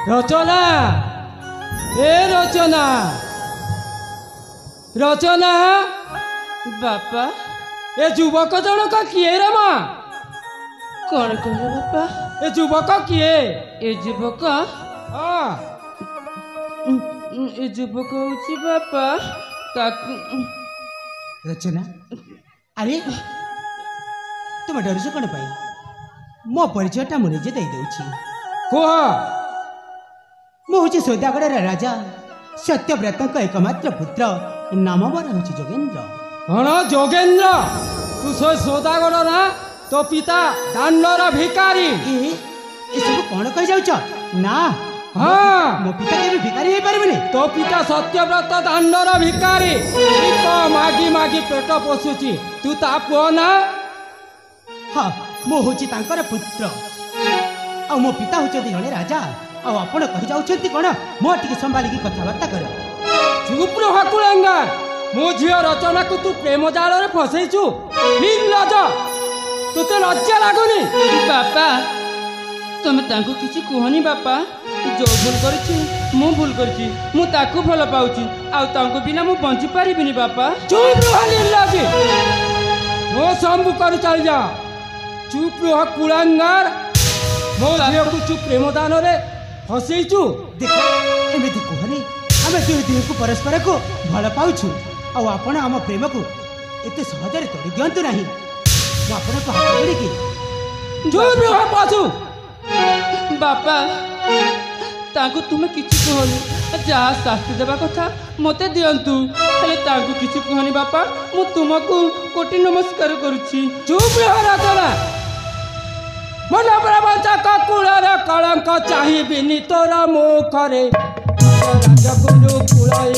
रचना ए रचना रचना बापा ए युवक जनक किए रे माँ कौन कह बापा ए युवक किए ए युवक हाँ ए युवक हूँ बापा ताकू रचना अरे तुम डरुच कौन पाई मो परिचयटा मुझे दे दूची कुह मु हूँ सौदागढ़ राजा सत्यव्रत एकमात्र पुत्र नाम बर हूँ जोगेन्द्र कौन जोगेन्द्र तू सौदागढ़ ना तो पिता दांडर भिकारी ये सब कौन कह जाउछ ना हाँ मो पिता के भिकारी हो पारे तो पिता सत्यव्रत दांडर भिकारी मागी मागी पेट पोषुची तू ता पुओ ना हाँ मु हूँ तांकर पुत्र आ मो पिता हूँ जड़े राजा आपण कही जाउछंती कौन मो टिके संभालिकी कथबार्ता कर चुप रह कुलंगा मो झियो रचना को तू प्रेम जाल रे फसैछु निर्लज तुते लज्जा लागुनी बापा तुम तांको किसी कहनी बापा जो भूल करछि मु भूल करछि मु ताकू भल पाउछि आ तांको बिना मु बंची परिबिनी बापा चुप रह निर्लज मो संबु कर चल जा चुप रह कुलंगार मो झियो को चुप प्रेम दान रे फसैछु देख एमती कहनी आम दुई दुई को परस्पर को भल पाउछु आ आपण आम प्रेम को एते सहजरे तोड़ी दियंतु नाही मु आपण को हाथ जोड़ी की चुप रह पाछु बापा तांको तुम किछि कहनी जा शास्ति देबा कथा मते दियंतु हेले तांको किछि कहनी बापा मु तुमको कोटि नमस्कार करूछि चुप रह रचना मन प्रपंच कुलर कलंक चाहिए तोर मुखरे राजगुरु कुल